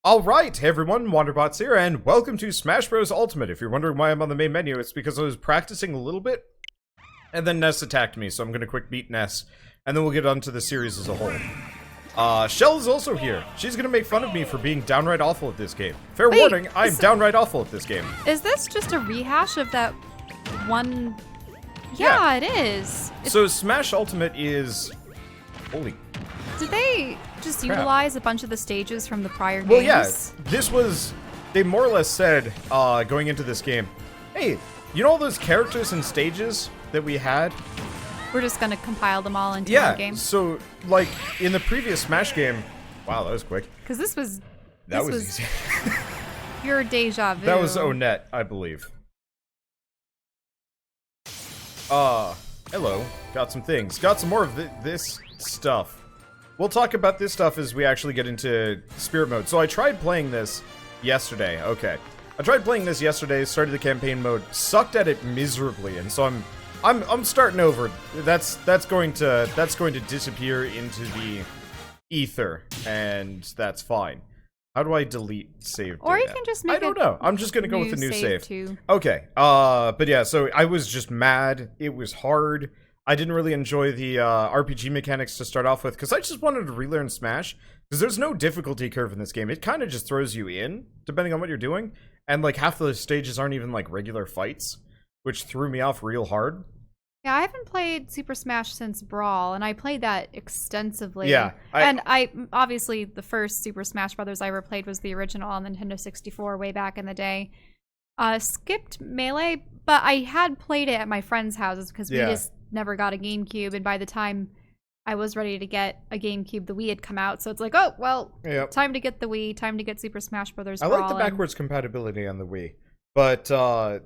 Alright, hey everyone, Wanderbots here, and welcome to Smash Bros. Ultimate. If you're wondering why I'm on the main menu, it's because I was practicing a little bit, and then Ness attacked me, so I'm gonna quick beat Ness, and then we'll get on to the series as a whole. Shell is also here. She's gonna make fun of me for being downright awful at this game. Fair warning, I'm downright awful at this game. Is this just a rehash of that one? Yeah. It is. So Smash Ultimate is... Holy... Did they just utilize a bunch of the stages from the prior games? Well, yeah, this was... They more or less said, going into this game, hey, you know all those characters and stages that we had? We're just gonna compile them all into one game. Yeah, so, like, in the previous Smash game... Wow, that was quick. Because this was... That was easy. Your deja vu. That was Onett, I believe. Hello. Got some things. Got some more of this stuff. We'll talk about this stuff as we actually get into Spirit Mode. So I tried playing this yesterday. Okay. I tried playing this yesterday, started the campaign mode, sucked at it miserably, and so I'm starting over. That's going to disappear into the ether, and that's fine. How do I delete save data? Or you can just make I don't know. I'm just gonna go with the new save. Too. Okay. But yeah, so I was just mad. It was hard. I didn't really enjoy the RPG mechanics to start off with, because I just wanted to relearn Smash. Because there's no difficulty curve in this game. It kind of just throws you in, depending on what you're doing. And like half the stages aren't even like regular fights, which threw me off real hard. Yeah, I haven't played Super Smash since Brawl, and I played that extensively. Yeah. I obviously, the first Super Smash Brothers I ever played was the original on Nintendo 64 way back in the day. Skipped Melee, but I had played it at my friends' houses because we just never got a GameCube, and by the time I was ready to get a GameCube, the Wii had come out, so it's like, oh, well, time to get the Wii, time to get Super Smash Brothers Brawl. I like the backwards compatibility on the Wii. But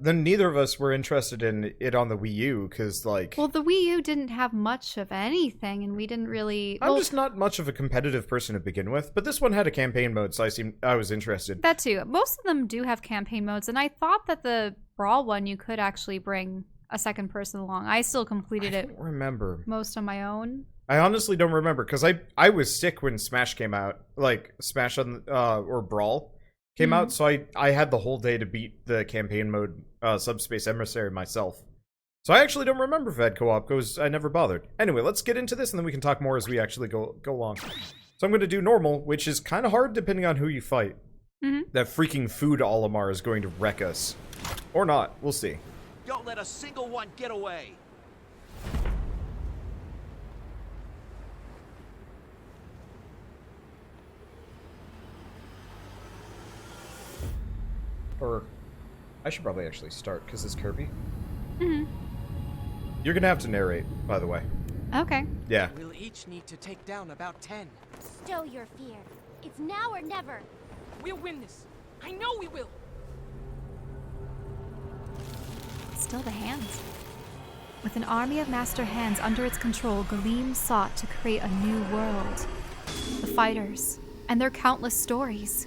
then neither of us were interested in it on the Wii U, because, like... Well, the Wii U didn't have much of anything, and we didn't really... I'm just not much of a competitive person to begin with, but this one had a campaign mode, so I was interested. That too. Most of them do have campaign modes, and I thought that the Brawl one, you could actually bring a second person along. I still completed it. I don't remember. Most on my own. I honestly don't remember, because I was sick when Smash came out, like, Smash on, or Brawl came out, so I had the whole day to beat the campaign mode Subspace Emissary myself. So I actually don't remember if I had co-op, because I never bothered. Anyway, let's get into this, and then we can talk more as we actually go along. So I'm going to do normal, which is kind of hard depending on who you fight. That freaking food Olimar is going to wreck us. Or not, we'll see. Don't let a single one get away! Or, I should probably actually start, because it's Kirby. You're gonna have to narrate, by the way. Okay. Yeah. We'll each need to take down about 10. Stow your fear. It's now or never. We'll win this. I know we will. Still the hands. With an army of master hands under its control, Galeem sought to create a new world. The fighters, and their countless stories.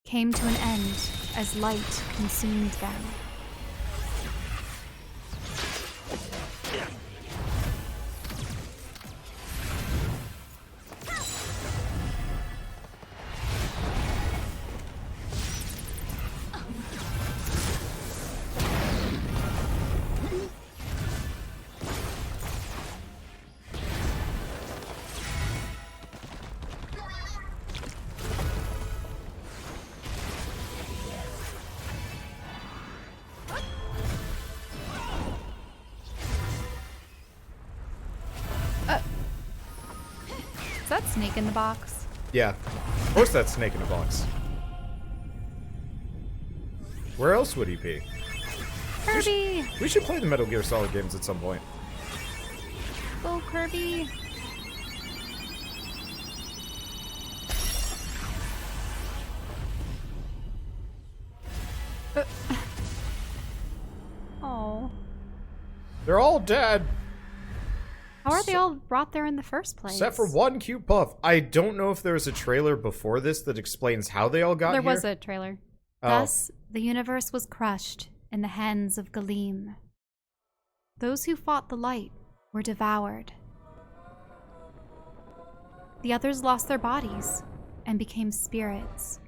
Came to an end as light consumed them. Is that Snake in the Box? Yeah. Of course that's Snake in a Box. Where else would he be? Kirby! We should play the Metal Gear Solid games at some point. Go, Kirby! Oh. They're all dead! How are they all brought there in the first place? Except for one cute puff. I don't know if there was a trailer before this that explains how they all got here. There was a trailer. Thus, the universe was crushed in the hands of Galeem. Those who fought the light were devoured. the others lost their bodies and became spirits.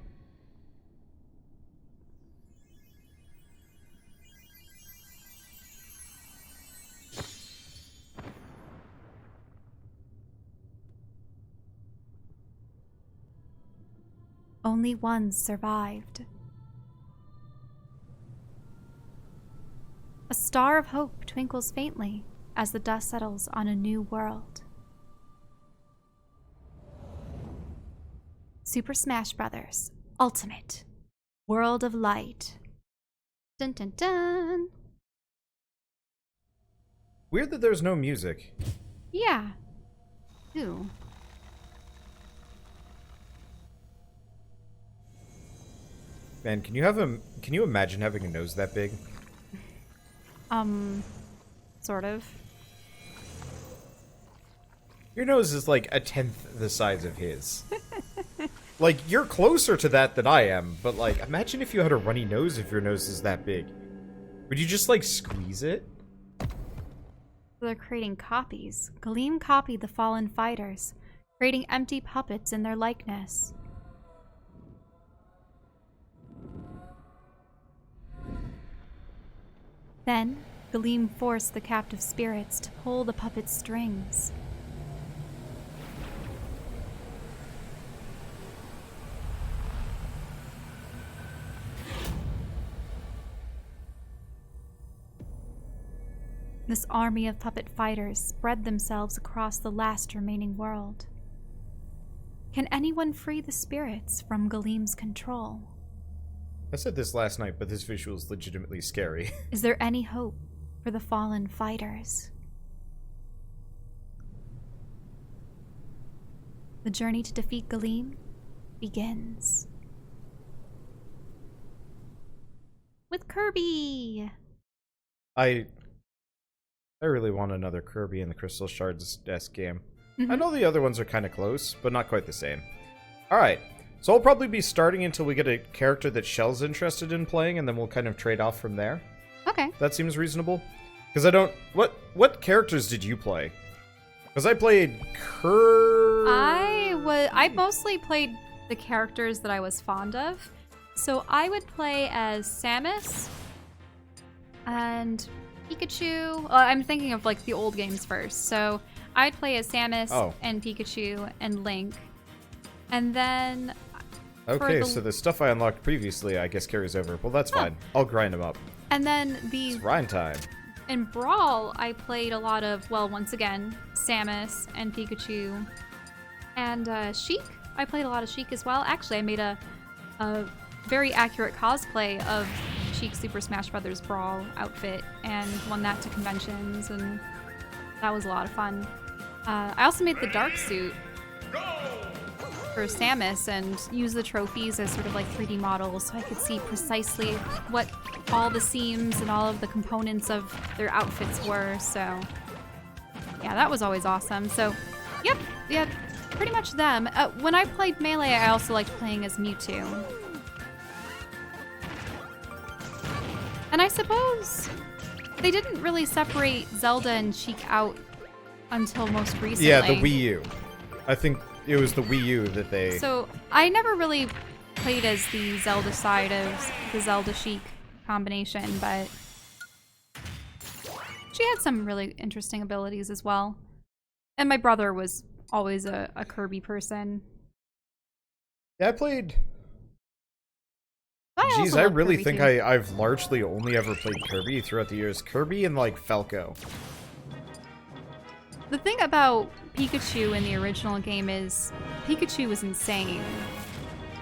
Only one survived. A star of hope twinkles faintly as the dust settles on a new world. Super Smash Bros. Ultimate. World of Light. Dun dun dun. Weird that there's no music. Yeah. Ooh. Man, can you imagine having a nose that big? Sort of. Your nose is like a tenth the size of his. Like, you're closer to that than I am, but like, imagine if you had a runny nose if your nose is that big. Would you just like squeeze it? They're creating copies. Galeem copied the fallen fighters, creating empty puppets in their likeness. Then, Galeem forced the captive spirits to pull the puppet's strings. This army of puppet fighters spread themselves across the last remaining world. Can anyone free the spirits from Galeem's control? I said this last night, but this visual is legitimately scary. Is there any hope for the fallen fighters? The journey to defeat Galeem begins. With Kirby! I really want another Kirby in the Crystal Shards-esque game. I know the other ones are kind of close, but not quite the same. Alright, so I'll probably be starting until we get a character that Shell's interested in playing, and then we'll kind of trade off from there. Okay. That seems reasonable. Because I don't... What characters did you play? Because I played I mostly played the characters that I was fond of. So I would play as Samus and Pikachu. I'm thinking of like the old games first. So I'd play as Samus and Pikachu and Link. And then okay, so the stuff I unlocked previously I guess carries over. Well, that's fine. I'll grind them up. And then It's grind time. in Brawl, I played a lot of, well, once again, Samus and Pikachu. And Sheik. I played a lot of Sheik as well. Actually, I made a very accurate cosplay of Sheik's Super Smash Bros. Brawl outfit and won that to conventions, and that was a lot of fun. I also made the dark suit for Samus and used the trophies as sort of like 3D models so I could see precisely what all the seams and all of the components of their outfits were. So yeah, that was always awesome. So yep, pretty much them. When I played Melee, I also liked playing as Mewtwo. And I suppose they didn't really separate Zelda and Sheik out until most recently. Yeah, the Wii U. I think it was the Wii U that they... So I never really played as the Zelda side of the Zelda Sheik combination, but she had some really interesting abilities as well. And my brother was always a Kirby person. Yeah, I played... Jeez, I really think I've largely only ever played Kirby throughout the years. Kirby and, like, Falco. The thing about Pikachu in the original game is Pikachu was insane.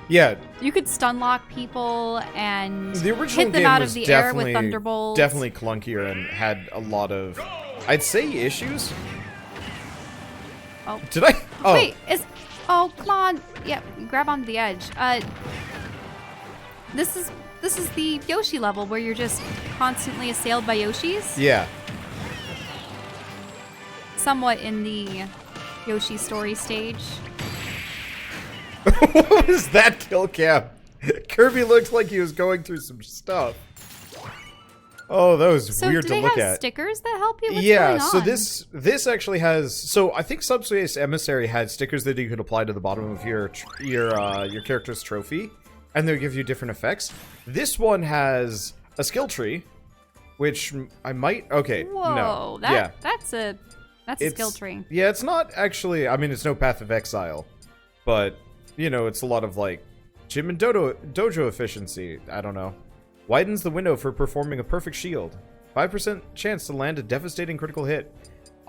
Yeah. You could stun lock people and the original hit them game out was of the air with thunderbolts. Definitely clunkier and had a lot of, I'd say, issues. Oh. Did I? Oh. Wait, oh, come on. Yeah, grab onto the edge. This is the Yoshi level where you're just constantly assailed by Yoshis. Yeah. Somewhat in the Yoshi story stage. What was that kill cam? Kirby looked like he was going through some stuff. Oh, that was So weird do to they look have at. stickers that help you? What's Yeah, going so on? this actually has. So I think Subspace Emissary had stickers that you could apply to the bottom of your character's trophy, and they'll give you different effects. This one has a skill tree, which I might. Okay, Whoa, no, yeah, that's a skill tree. Yeah, it's not actually. I mean, it's no Path of Exile, but you know, it's a lot of like gym and dojo efficiency. I don't know. Widens the window for performing a perfect shield. 5% chance to land a devastating critical hit.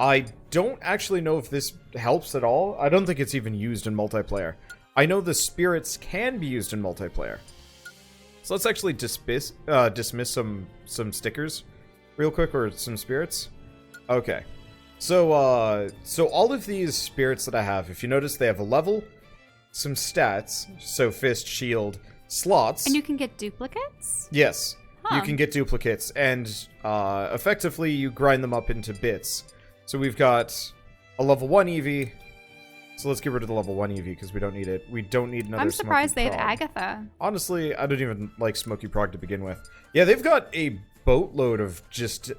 I don't actually know if this helps at all. I don't think it's even used in multiplayer. I know the spirits can be used in multiplayer. So let's actually dismiss some stickers real quick, or some spirits. Okay. So all of these spirits that I have, if you notice, they have a level, some stats, so fist, shield, slots. And you can get duplicates? Yes. Huh. You can get duplicates, and effectively you grind them up into bits. So we've got a level 1 Eevee. So let's get rid of the level 1 Eevee because we don't need it. We don't need another I'm surprised Smoky they have Prog. Agatha. Honestly, I don't even like Smoky Prog to begin with. Yeah, they've got a boatload of just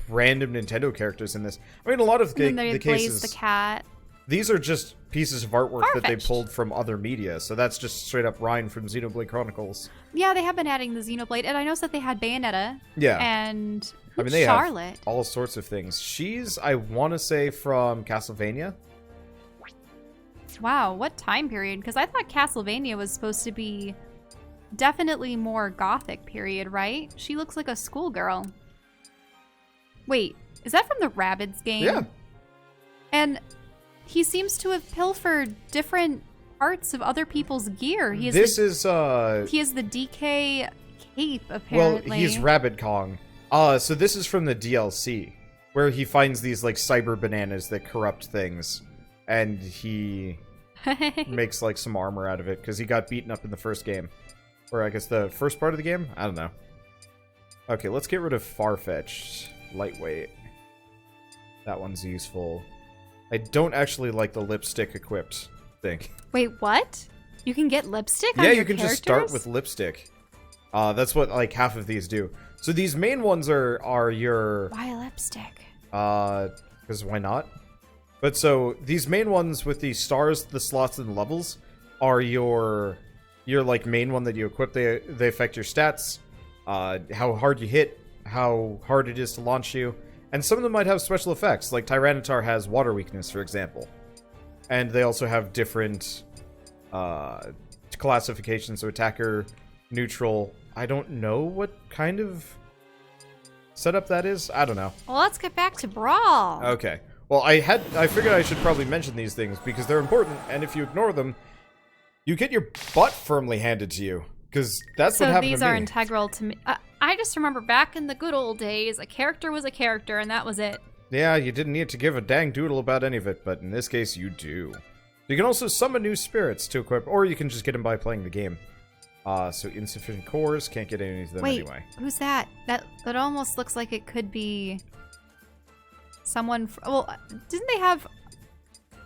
random Nintendo characters in this. I mean, a lot of And then they the Blaze cases... the cat. These are just pieces of artwork that they Farfetch'd. pulled from other media. So that's just straight up Ryan from Xenoblade Chronicles. Yeah, they have been adding the Xenoblade, and I noticed that they had Bayonetta. Yeah. And I mean, they Charlotte. have all sorts of things. She's, I want to say, from Castlevania. Wow, what time period? Because I thought Castlevania was supposed to be definitely more gothic period, right? She looks like a schoolgirl. Wait, is that from the Rabbids game? Yeah. And he seems to have pilfered different parts of other people's gear. He has This the, is, he has the DK cape, apparently. well, he's Rabbid Kong. So this is from the DLC, where he finds these, like, cyber bananas that corrupt things. And he makes, like, some armor out of it, because he got beaten up in the first game. Or, I guess, the first part of the game? I don't know. Okay, let's get rid of Farfetch'd. Lightweight. That one's useful. I don't actually like the lipstick equipped thing. Wait, what? You can get lipstick on Yeah, your you can characters? just start with lipstick. That's what, like, half of these do. So these main ones are your... Why lipstick? Because why not? But so, these main ones with the stars, the slots, and the levels are your like, main one that you equip. They affect your stats, how hard you hit, how hard it is to launch you. And some of them might have special effects, like Tyranitar has water weakness, for example. And they also have different classifications, so attacker, neutral. I don't know what kind of setup that is. I don't know. Well, let's get back to Brawl. Okay. Well, I figured I should probably mention these things because they're important, and if you ignore them, you get your butt firmly handed to you. Because that's what So happened these to me. are integral to me. I just remember back in the good old days, a character was a character, and that was it. Yeah, you didn't need to give a dang doodle about any of it, but in this case, you do. You can also summon new spirits to equip, or you can just get them by playing the game. So insufficient cores, can't get any of them Wait, anyway. who's that? That almost looks like it could be someone. Well, didn't they have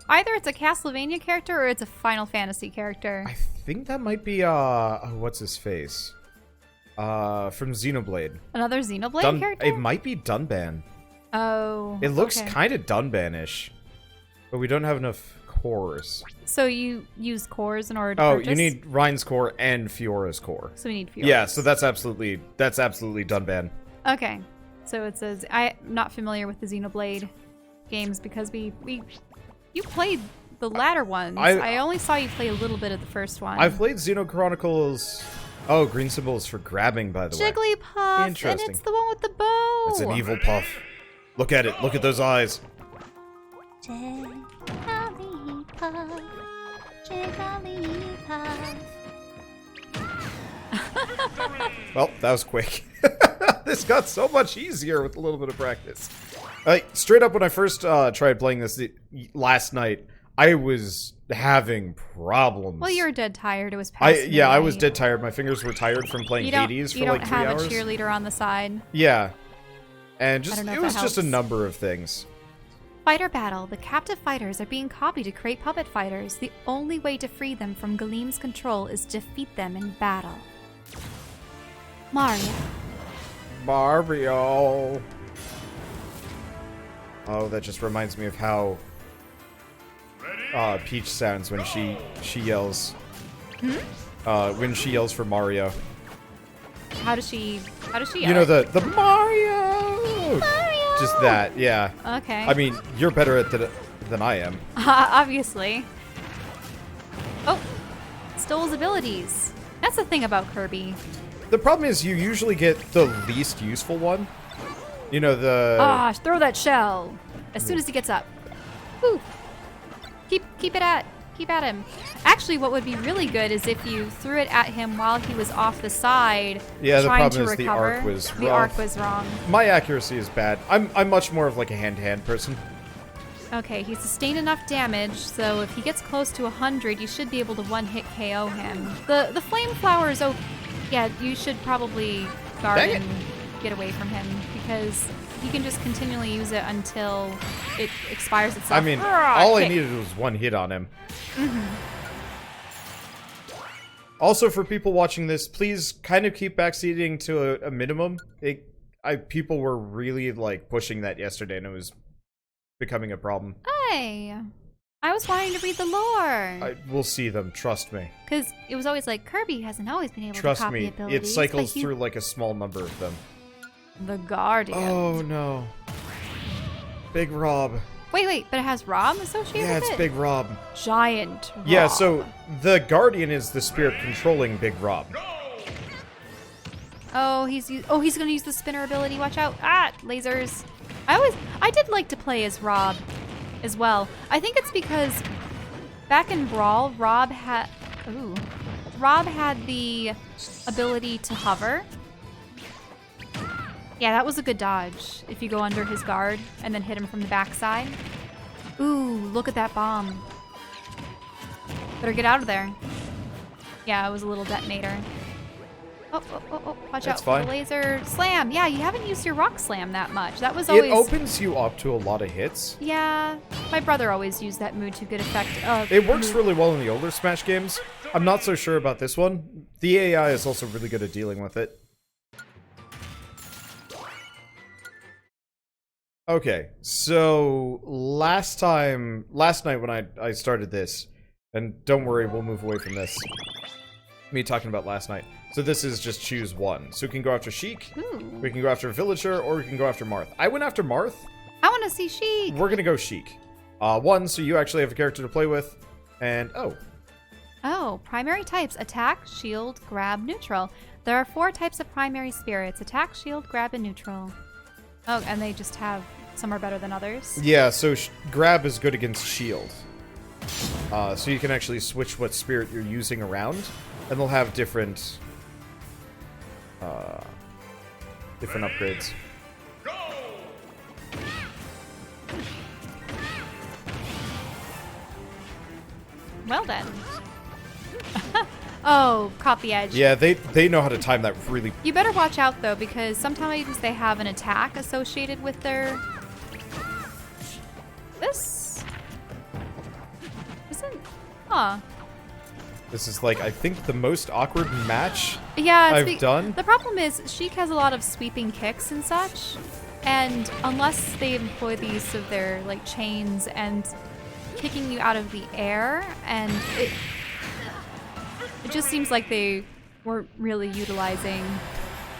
either? It's a Castlevania character or it's a Final Fantasy character. I think that might be, what's his face? From Xenoblade. Another Xenoblade character? It might be Dunban. Oh. It looks okay. kind of Dunban-ish. But we don't have enough cores. So you use cores in order to Oh, purchase? you need Ryan's core and Fiora's core. So we need Fiora. Yeah, so that's absolutely Dunban. Okay. So it says I'm not familiar with the Xenoblade games because you played the latter ones. I only saw you play a little bit of the first one. I've played Xenochronicles. Oh, green symbol is for grabbing, by the way. Jigglypuff, Interesting. and it's the one with the bow. It's an evil puff. Look at it. Look at those eyes. Jigglypuff, Jigglypuff. Well, that was quick. This got so much easier with a little bit of practice. Straight up, when I first tried playing this last night, I was having problems. Well, you were dead tired. It was past I midnight. was dead tired. My fingers were tired from playing Hades for like 3 You don't hours. have a cheerleader on the side. Yeah. And I just don't know it if was that just a helps. number of things. Fighter battle. The captive fighters are being copied to create puppet fighters. The only way to free them from Galeem's control is to defeat them in battle. Mario. Mario. Oh, that just reminds me of how Peach sounds when she yells. When she yells for Mario. How does she yell? You know the Mario. Mario! Just that, yeah. Okay. I mean, you're better at it than I am. Obviously. Oh, stole his abilities. That's the thing about Kirby. The problem is you usually get the least useful one. You know, Throw that shell as soon as he gets up. Woo. Keep at him. Actually, what would be really good is if you threw it at him while he was off the side. Yeah, the trying problem to is recover. the arc was arc was wrong. My accuracy is bad. I'm much more of like a hand-to-hand person. Okay, he sustained enough damage, so if he gets close to 100, you should be able to one-hit KO him. The flame flower is yeah, you should probably guard and get away from him because you can just continually use it until it expires itself. I mean, all I needed was one hit on him. Also, for people watching this, please kind of keep backseating to a minimum. People were really like pushing that yesterday, and it was becoming a problem. Hey, I was wanting to read the lore. We'll see them, trust me. Because it was always like, Kirby hasn't always been able Trust to copy me, abilities. it cycles through like a small number of them. The Guardian. Oh no. Big Rob. Wait, but it has Rob associated with it? Yeah, it's Big Rob. Giant Rob. Yeah, so the Guardian is the spirit controlling Big Rob. Oh, he's gonna use the spinner ability. Watch out! Ah, lasers. I did like to play as Rob, as well. I think it's because back in Brawl, Rob had the ability to hover. Yeah, that was a good dodge. If you go under his guard and then hit him from the backside. Ooh, look at that bomb. Better get out of there. Yeah, it was a little detonator. Oh, watch out for the laser slam. Yeah, you haven't used your rock slam that much. That was always... It opens you up to a lot of hits. Yeah, my brother always used that move to good effect. It works really well in the older Smash games. I'm not so sure about this one. The AI is also really good at dealing with it. Okay, so last night when I started this, and don't worry, we'll move away from this. Me talking about last night. So this is just choose one. So we can go after Sheik, we can go after Villager, or we can go after Marth. I went after Marth. I want to see Sheik. We're gonna go Sheik. One, so you actually have a character to play with, and Oh, primary types: attack, shield, grab, neutral. There are 4 types of primary spirits: attack, shield, grab, and neutral. Oh, and they just have some are better than others. Yeah, so grab is good against shield. So you can actually switch what spirit you're using around, and they'll have different upgrades. Well then. Oh, caught the edge. Yeah, they know how to time that really. You better watch out though, because sometimes they have an attack associated with their... This isn't... Huh. This is like, I think, the most awkward match Yeah, I've done. The problem is Sheik has a lot of sweeping kicks and such, and unless they employ the use of their like chains and kicking you out of the air, and it just seems like they weren't really utilizing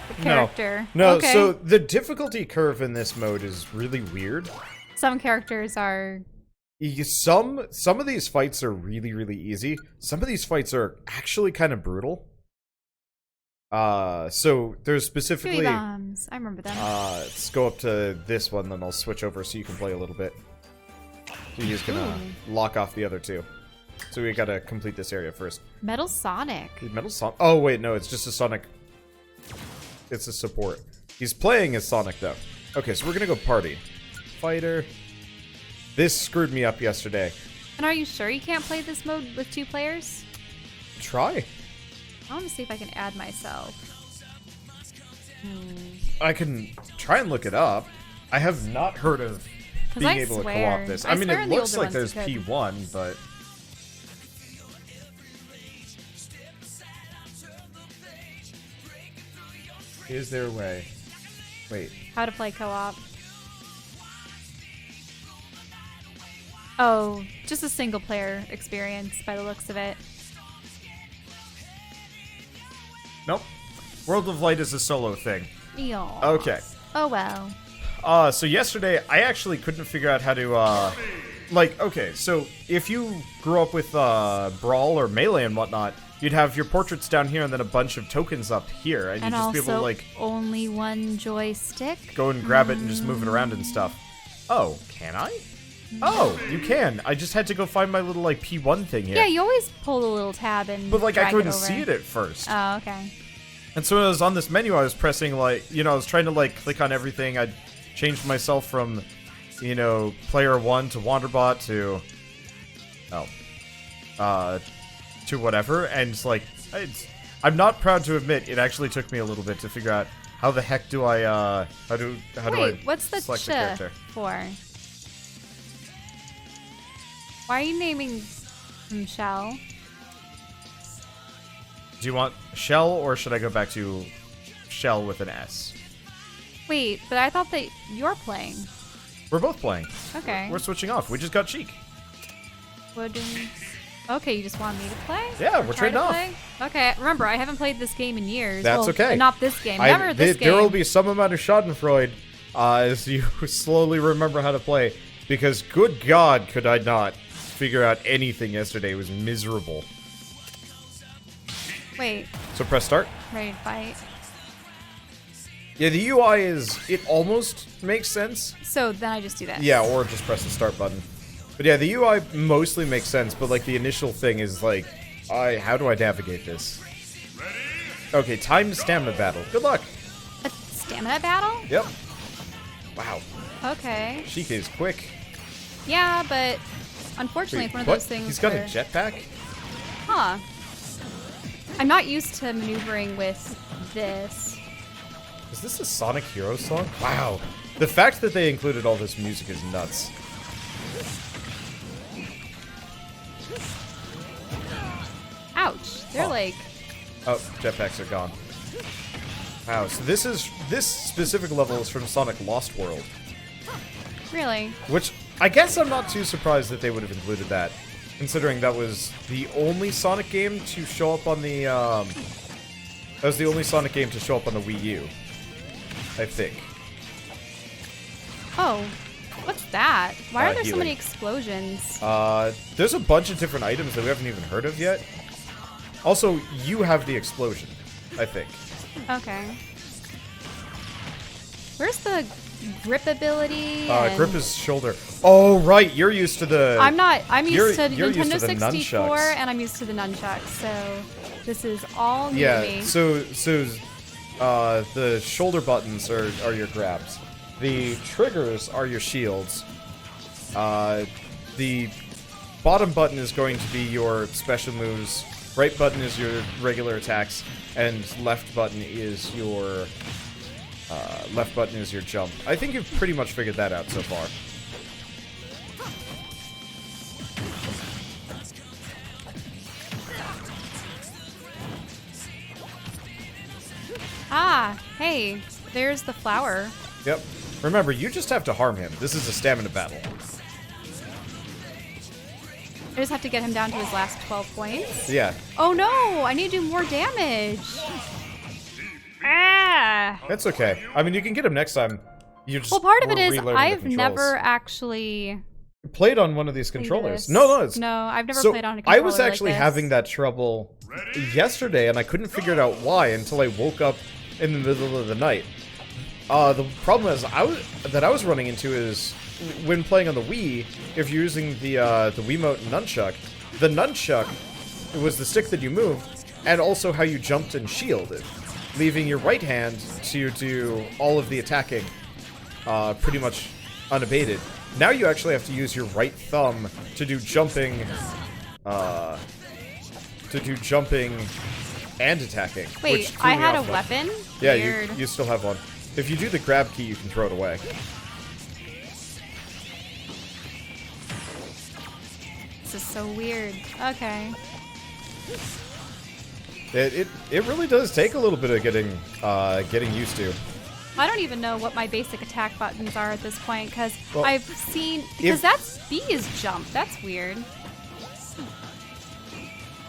the character. No, okay. So the difficulty curve in this mode is really weird. Some characters are... Some of these fights are really, really easy. Some of these fights are actually kind of brutal. So there's specifically... Chewy bombs. I remember them. Let's go up to this one, then I'll switch over so you can play a little bit. So he's gonna lock off the other two. So we gotta complete this area first. Metal Sonic. Metal Sonic? Oh, wait, no, it's just a Sonic. It's a support. He's playing as Sonic, though. Okay, so we're gonna go party. Fighter. This screwed me up yesterday. And are you sure you can't play this mode with 2 players? Try. I want to see if I can add myself. I can try and look it up. I have not heard of being able to co-op this. I mean, it looks like there's P1, but... Is there a way? Wait. How to play co-op. Oh, just a single player experience by the looks of it. Nope. World of Light is a solo thing. Eeyaw. Okay. Oh well. So yesterday, I actually couldn't figure out how to, like, okay, so if you grew up with, Brawl or Melee and whatnot, you'd have your portraits down here and then a bunch of tokens up here, and you'd just be able to, like, only one joystick. go and grab it and just move it around and stuff. Oh, can I? Oh, you can. I just had to go find my little, like, P1 thing here. Yeah, you always pull the little tab and But, like, I drag couldn't over. see it at first. Oh, okay. And so when I was on this menu, I was pressing, like, you know, I was trying to, like, click on everything. I changed myself from, you know, player 1 to Wanderbot to, to whatever. And it's like, I'm not proud to admit, it actually took me a little bit to figure out how the heck do I, how do I what's the select ch the character? for? Why are you naming him Shell? Do you want Shell, or should I go back to Shell with an S? Wait, but I thought that you're playing. We're both playing. Okay. We're switching off. We just got Cheek. Okay, you just want me to play? Yeah, we're Try trading to off. play? Okay, remember, I haven't played this game in years. That's Well, okay. Not this game. Never this game. There will be some amount of Schadenfreude as you slowly remember how to play, because good God, could I not figure out anything yesterday. It was miserable. Wait, So press start. ready to fight. Yeah, the UI it almost makes sense. So then I just do that. Yeah, or just press the start button. But yeah, the UI mostly makes sense, but like the initial thing is like, how do I navigate this? Okay, time stamina battle. Good luck. A stamina battle? Yep. Wow. Okay. Sheik is quick. Yeah, but unfortunately, Wait, it's one of what? those things He's got where... a jetpack? Huh. I'm not used to maneuvering with this. Is this a Sonic Heroes song? Wow. The fact that they included all this music is nuts. Ouch. They're like... Oh, jetpacks are gone. Wow, so this specific level is from Sonic Lost World. Really? Which, I guess I'm not too surprised that they would have included that, considering that was the only Sonic game to show up on the, that was the only Sonic game to show up on the Wii U. I think. Oh. What's that? Why are there so Healing. many explosions? There's a bunch of different items that we haven't even heard of yet. Also, you have the explosion, I think. Okay. Where's the grip ability? Grip is shoulder. Oh, right, you're used to the... I'm not. I'm used to you're used Nintendo to the 64, nunchucks. and I'm used to the nunchucks. So this is all new to Yeah, me. so the shoulder buttons are your grabs. The triggers are your shields. The bottom button is going to be your special moves. Right button is your regular attacks, and left button is your jump. I think you've pretty much figured that out so far. Ah, hey, there's the flower. Yep. Remember, you just have to harm him. This is a stamina battle. I just have to get him down to his last 12 points. Yeah. Oh no, I need to do more damage. Ah. That's okay. I mean, you can get him next time. You just Well, part of it is relearning the I've controls. never actually played on one of these played controllers. this. No, it's... No, I've never So, played on a controller I was actually like this. having that trouble yesterday, and I couldn't figure it out why until I woke up in the middle of the night. The problem is that I was running into is when playing on the Wii, if you're using the Wiimote nunchuck, the nunchuck was the stick that you moved, and also how you jumped and shielded, leaving your right hand to do all of the attacking pretty much unabated. Now you actually have to use your right thumb to do jumping, and attacking. Wait, which threw I me had a off, but- weapon? Yeah, Weird. you still have one. If you do the grab key, you can throw it away. This is so weird. Okay. It really does take a little bit of getting used to. I don't even know what my basic attack buttons are at this point because Well, I've seen that's B is jump. That's weird.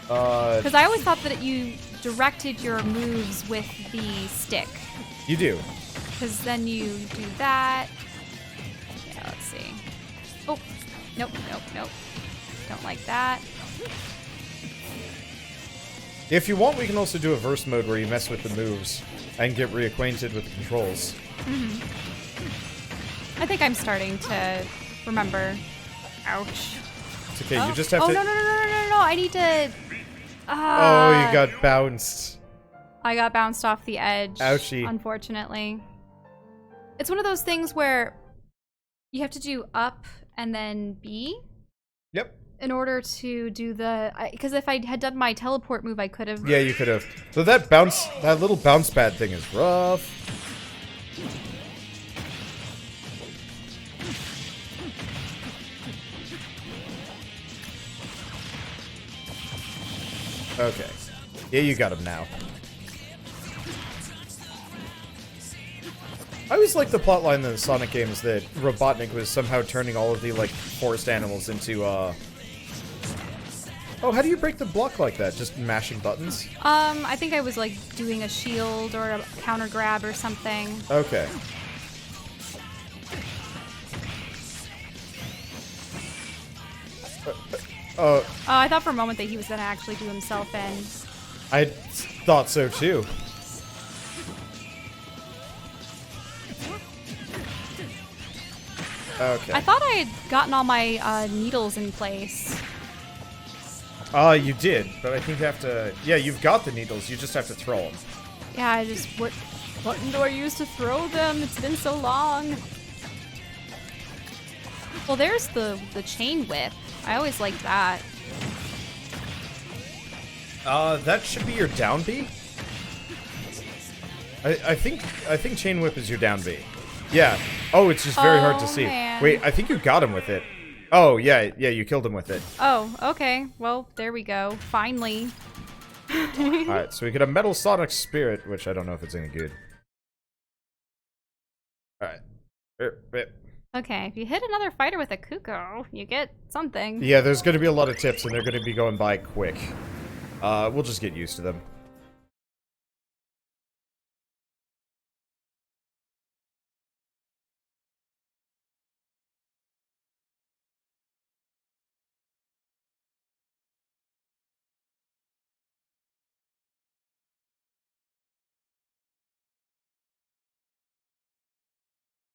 Because I always thought that you directed your moves with the stick. You do. Because then you do that. Yeah, let's see. Oh, nope. Don't like that. If you want, we can also do a verse mode where you mess with the moves and get reacquainted with the controls. I think I'm starting to remember. Ouch. It's okay, you just have to... Oh, no. I need to... Oh, you got bounced. I got bounced off the edge. Ouchie. Unfortunately. It's one of those things where you have to do up and then B. Yep. In order to do the... Because if I had done my teleport move, I could have... Yeah, you could have. So that little bounce pad thing is rough. Okay. Yeah, you got him now. I always liked the plotline in the Sonic games that Robotnik was somehow turning all of the, like, forest animals into, Oh, how do you break the block like that? Just mashing buttons? I think I was, like, doing a shield or a counter grab or something. Okay. Oh, I thought for a moment that he was going to actually do himself in. I thought so, too. Okay. I thought I had gotten all my needles in place. You did, but I think you have to... Yeah, you've got the needles, you just have to throw them. Yeah, I just... What button do I use to throw them? It's been so long. Well, there's the chain whip. I always liked that. That should be your down B? I think chain whip is your down B. Yeah. Oh, it's just very hard to see. Man. Wait, I think you got him with it. Oh, yeah, you killed him with it. Oh, okay. Well, there we go. Finally. Alright, so we get a Metal Sonic Spirit, which I don't know if it's any good. Alright. Okay, if you hit another fighter with a Kuko, you get something. Yeah, there's gonna be a lot of tips, and they're gonna be going by quick. We'll just get used to them.